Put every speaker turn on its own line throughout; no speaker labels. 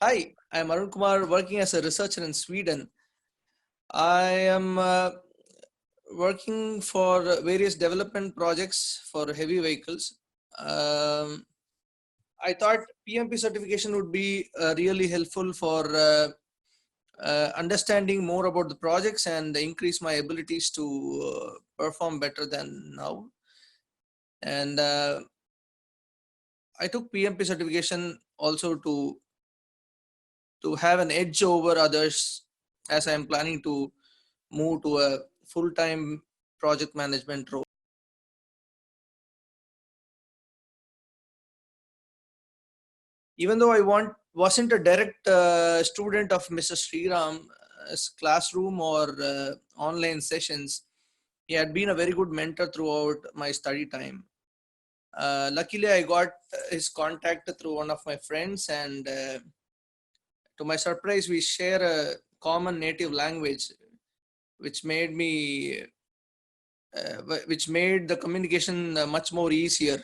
Hi, I'm Arun Kumar, working as a researcher in Sweden. I am working for various development projects for heavy vehicles. Um, I thought PMP certification would be really helpful for understanding more about the projects and increase my abilities to perform better than now. And I took PMP certification also to have an edge over others, as I am planning to move to a full-time project management role. Even though wasn't a direct student of Mr. Shriram's classroom or online sessions, he had been a very good mentor throughout my study time. Luckily, I got his contact through one of my friends, and to my surprise, we share a common native language, which made me, which made the communication much more easier.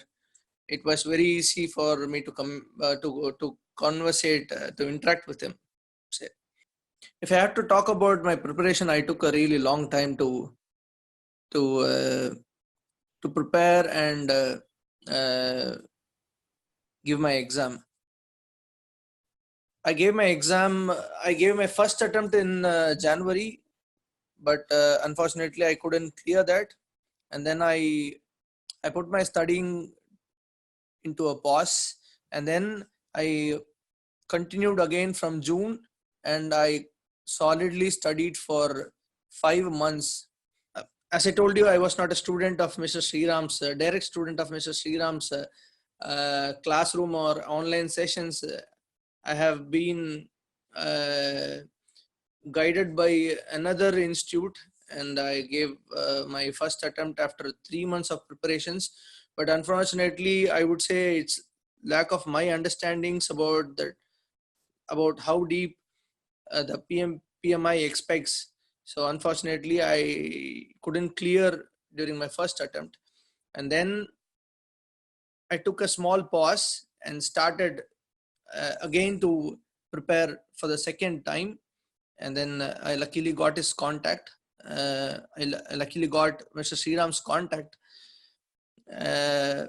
It was very easy for me to come to conversate, to interact with him. If I have to talk about my preparation, I took a really long time to uh, to prepare and give my exam. I gave my exam. I gave my first attempt in January, but unfortunately, I couldn't clear that. And then I put my studying into a pause, and then I continued again from June, and I solidly studied for 5 months. As I told you, I was not a student of Mr. Shriram's, direct student of Mr. Shriram's classroom or online sessions. I have been uh, guided by another institute, and I gave my first attempt after 3 months of preparations. But unfortunately, I would say it's lack of my understandings about how deep the PMI expects. So unfortunately, I couldn't clear during my first attempt. And then I took a small pause and started again to prepare for the second time. And then I luckily got his contact. I luckily got Mr. Shriram's contact. Uh,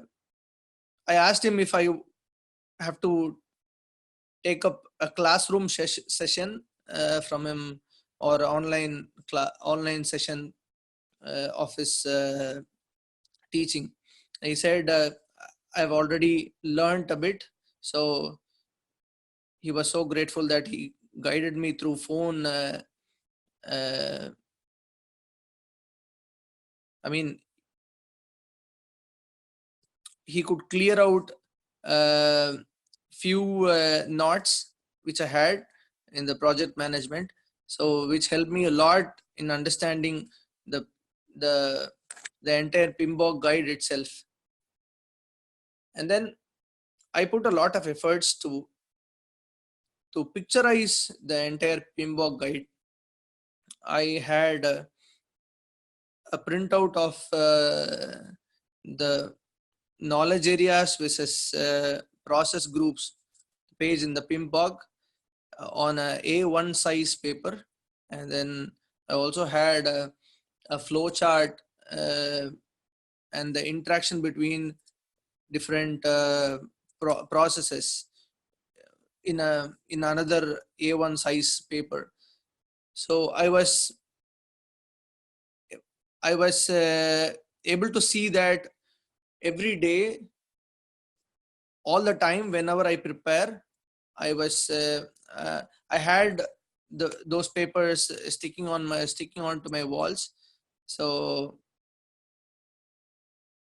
I asked him if I have to take up a classroom session from him, or online session of his teaching. He said, I've already learned a bit. So he was so grateful that he guided me through phone. Uh, I mean, he could clear out few knots which I had in the project management, so which helped me a lot in understanding the the the entire PMBOK guide itself. And then I put a lot of efforts to picturize the entire PMBOK guide. I had a printout of the knowledge areas versus process groups page in the PMBOK on a A1 size paper. And then I also had a flow chart and the interaction between different processes in another A1 size paper. So I was able to see that every day, all the time, whenever I prepare, I was I had those papers sticking onto my walls. So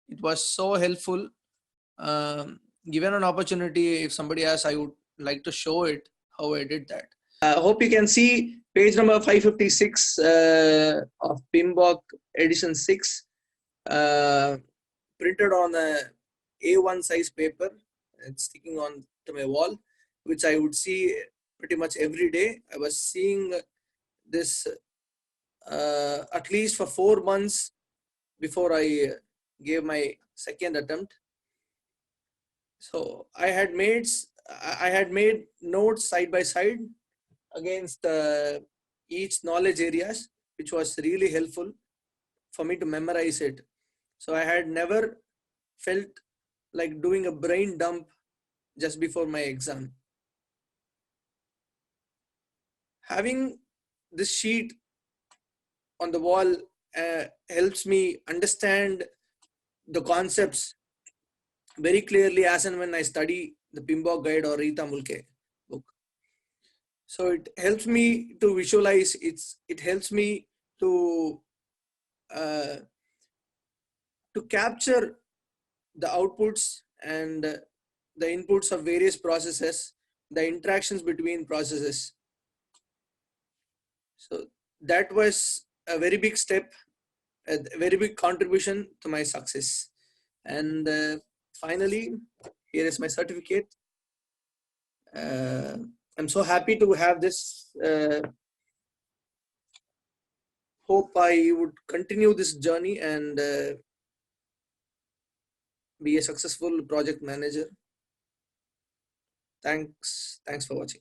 it was so helpful. Given an opportunity, if somebody asks, I would like to show it how I did that. I hope you can see page number 556 of PMBOK edition 6, printed on a A1 size paper and sticking on to my wall, which I would see pretty much every day. I was seeing this at least for 4 months before I gave my second attempt. So I had made I had made notes side by side against each knowledge areas, which was really helpful for me to memorize it. So I had never felt like doing a brain dump just before my exam. Having this sheet on the wall helps me understand the concepts very clearly as and when I study the PMBOK guide or Rita Mulke book. So it helps me to visualize. It helps me to capture the outputs and the inputs of various processes, the interactions between processes. So that was a very big step, a very big contribution to my success. And finally, here is my certificate. I'm so happy to have this. Hope I would continue this journey and be a successful project manager. Thanks for watching.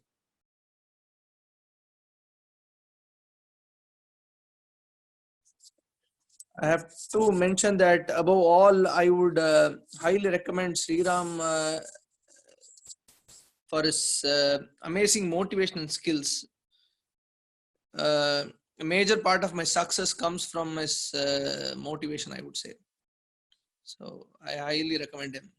I have to mention that above all, I would highly recommend Shriram for his amazing motivational skills. A major part of my success comes from his motivation, I would say. So I highly recommend him.